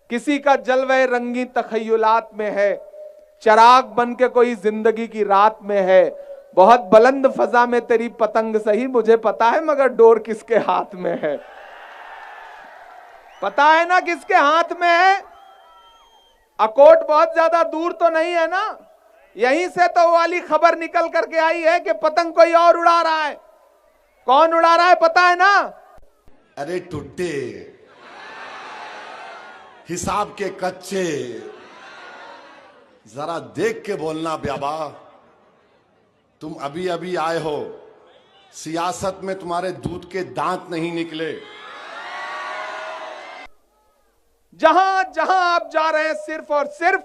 किसी का जलवे रंगी तखय्युलात में है, चराग बन के कोई जिंदगी की रात में है। बहुत बुलंद फजा में तेरी पतंग सही, मुझे पता है मगर डोर किसके हाथ में है। पता है ना किसके हाथ में है? अकोट बहुत ज्यादा दूर तो नहीं है ना, यहीं से तो वाली खबर निकल करके आई है कि पतंग कोई और उड़ा रहा है। कौन उड़ा रहा है पता है ना? अरे टुट्टे, हिसाब के कच्चे, जरा देख के बोलना ब्याबा। तुम अभी अभी आए हो, सियासत में तुम्हारे दूध के दांत नहीं निकले। जहां जहां आप जा रहे हैं सिर्फ और सिर्फ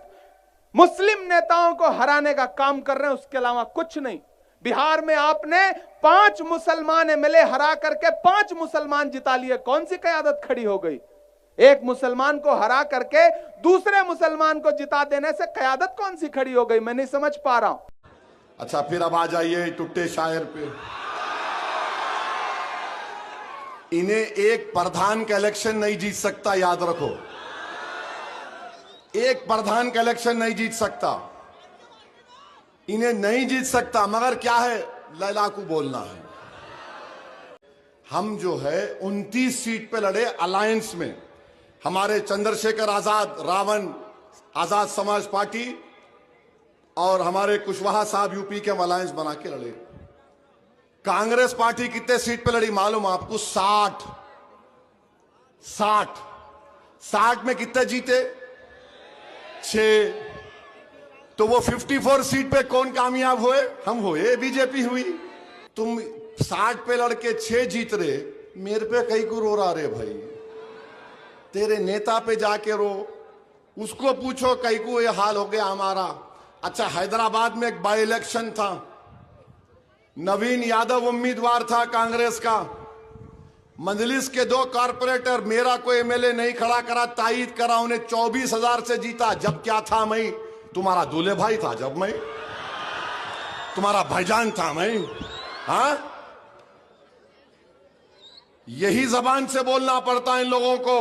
मुस्लिम नेताओं को हराने का काम कर रहे हैं, उसके अलावा कुछ नहीं। बिहार में आपने 5 मुसलमान एमएलए हरा करके 5 मुसलमान जिता लिए। कौन सी क़यादत खड़ी हो गई? एक मुसलमान को हरा करके दूसरे मुसलमान को जिता देने से क़यादत कौन सी खड़ी हो गई? मैं नहीं समझ पा रहा हूं। अच्छा, फिर अब आ जाइए टुट्टे शायर पे। इन्हें एक प्रधान का इलेक्शन नहीं जीत सकता, याद रखो। एक प्रधान का इलेक्शन नहीं जीत सकता, इन्हें नहीं जीत सकता। मगर क्या है, लैला को बोलना है। हम जो है 29 सीट पे लड़े अलायंस में। हमारे चंद्रशेखर आजाद, रावण आजाद समाज पार्टी और हमारे कुशवाहा साहब यूपी के अलायंस बना के लड़े। कांग्रेस पार्टी कितने सीट पे लड़ी मालूम आपको? 60 में कितने जीते? 6। तो वो 54 सीट पे कौन कामयाब हुए? हम हुए, बीजेपी हुई। तुम 60 पे लड़के 6 जीत रहे, मेरे पे कई को रो रहा रे भाई। तेरे नेता पे जाके रो, उसको पूछो कई को ये हाल हो गया हमारा। अच्छा, हैदराबाद में एक बाई इलेक्शन था, नवीन यादव उम्मीदवार था कांग्रेस का। मंजलिस के 2 कारपोरेटर, मेरा कोई एमएलए नहीं खड़ा करा, तायीद करा, उन्हें 24,000 से जीता। जब क्या था, मैं तुम्हारा दूल्हे भाई था, जब मैं तुम्हारा भाईजान था मैं। हाँ, यही जबान से बोलना पड़ता है इन लोगों को।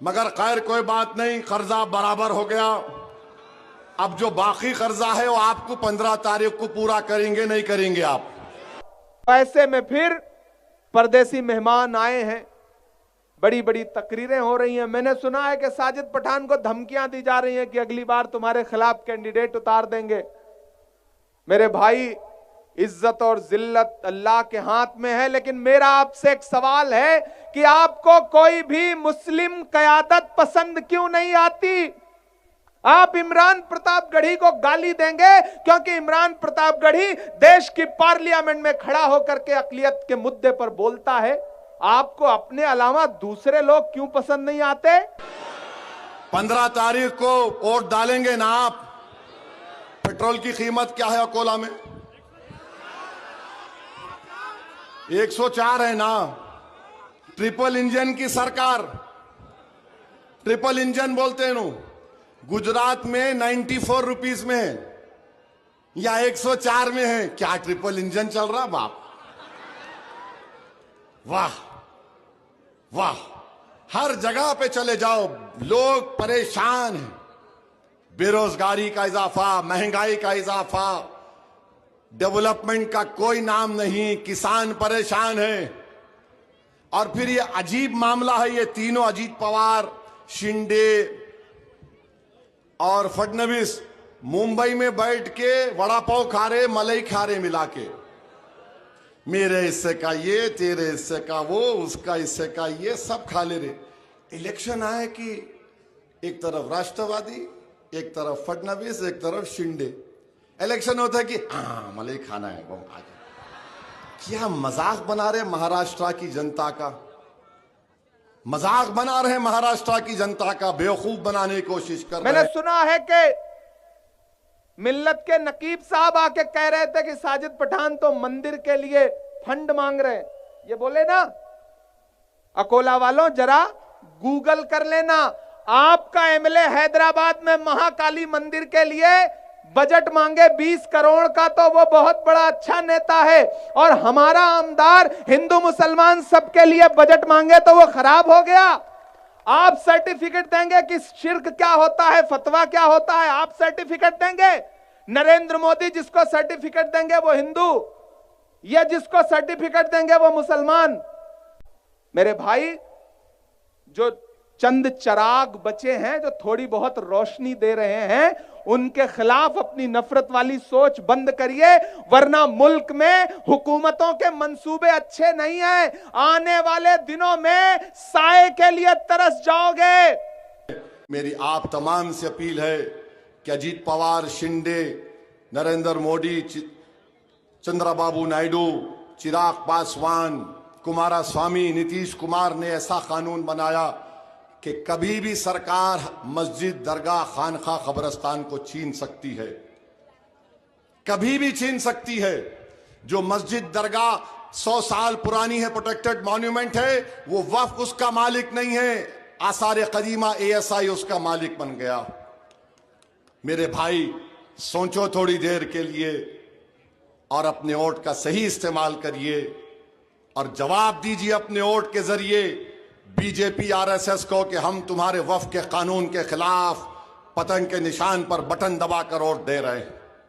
मगर खैर कोई बात नहीं, कर्जा बराबर हो गया। अब जो बाकी कर्जा है वो आपको 15 तारीख को पूरा करेंगे, नहीं करेंगे आप? ऐसे में फिर परदेसी मेहमान आए हैं, बड़ी बड़ी तकरीरें हो रही हैं। मैंने सुना है कि साजिद पठान को धमकियां दी जा रही हैं कि अगली बार तुम्हारे खिलाफ कैंडिडेट उतार देंगे। मेरे भाई, इज्जत और जिल्लत अल्लाह के हाथ में है, लेकिन मेरा आपसे एक सवाल है कि आपको कोई भी मुस्लिम क़यादत पसंद क्यों नहीं आती? आप इमरान प्रतापगढ़ी को गाली देंगे क्योंकि इमरान प्रतापगढ़ी देश की पार्लियामेंट में खड़ा होकर के अक़लियत के मुद्दे पर बोलता है। आपको अपने अलावा दूसरे लोग क्यों पसंद नहीं आते? 15 तारीख को वोट डालेंगे ना आप? पेट्रोल की कीमत क्या है अकोला में? 104 है ना। ट्रिपल इंजन की सरकार, ट्रिपल इंजन बोलते हैं नो। गुजरात में 94 रुपीस में है या 104 में है। क्या ट्रिपल इंजन चल रहा बाप? वाह वाह, हर जगह पे चले जाओ लोग परेशान हैं। बेरोजगारी का इजाफा, महंगाई का इजाफा, डेवलपमेंट का कोई नाम नहीं, किसान परेशान है। और फिर ये अजीब मामला है, ये तीनों, अजीत पवार, शिंदे और फडणवीस, मुंबई में बैठ के वड़ा पाव खा रहे, मलाई खा रहे मिला के। मेरे हिस्से का ये, तेरे हिस्से का वो, उसका हिस्से का ये, सब खा ले रहे। इलेक्शन आए कि एक तरफ राष्ट्रवादी, एक तरफ फडणवीस, एक तरफ शिंदे। इलेक्शन होता है कि हाँ मलाई खाना है, वो आ जाए। क्या मजाक बना रहे महाराष्ट्र की जनता का? मजाक बना रहे महाराष्ट्र की जनता का, बेवकूफ बनाने की कोशिश कर रहे हैं। मैंने सुना है कि मिल्लत के नकीब साहब आके कह रहे थे कि साजिद पठान तो मंदिर के लिए फंड मांग रहे हैं। ये बोले ना, अकोला वालों जरा गूगल कर लेना, आपका एमएलए हैदराबाद में महाकाली मंदिर के लिए बजट मांगे 20 करोड़ का तो वो बहुत बड़ा अच्छा नेता है, और हमारा आमदार हिंदू मुसलमान सबके लिए बजट मांगे तो वो खराब हो गया। आप सर्टिफिकेट देंगे कि शिर्क क्या होता है, फतवा क्या होता है? आप सर्टिफिकेट देंगे? नरेंद्र मोदी जिसको सर्टिफिकेट देंगे वो हिंदू, या जिसको सर्टिफिकेट देंगे वो मुसलमान? मेरे भाई, जो चंद चिराग बचे हैं, जो थोड़ी बहुत रोशनी दे रहे हैं, उनके खिलाफ अपनी नफरत वाली सोच बंद करिए, वरना मुल्क में हुकूमतों के मंसूबे अच्छे नहीं हैं। आने वाले दिनों में साए के लिए तरस जाओगे। मेरी आप तमाम से अपील है कि अजीत पवार, शिंदे, नरेंद्र मोदी, चंद्रबाबू नायडू, चिराग पासवान, कुमारस्वामी, नीतीश कुमार ने ऐसा कानून बनाया कि कभी भी सरकार मस्जिद, दरगाह, खानखा, कब्रिस्तान को छीन सकती है, कभी भी छीन सकती है। जो मस्जिद, दरगाह 100 साल पुरानी है, प्रोटेक्टेड मॉन्यूमेंट है, वो वक्फ उसका मालिक नहीं है, आसार कदीमा ASI उसका मालिक बन गया। मेरे भाई, सोचो थोड़ी देर के लिए और अपने वोट का सही इस्तेमाल करिए और जवाब दीजिए अपने वोट के जरिए बीजेपी, RSS को कि हम तुम्हारे वक्फ के कानून के खिलाफ पतंग के निशान पर बटन दबाकर वोट दे रहे हैं।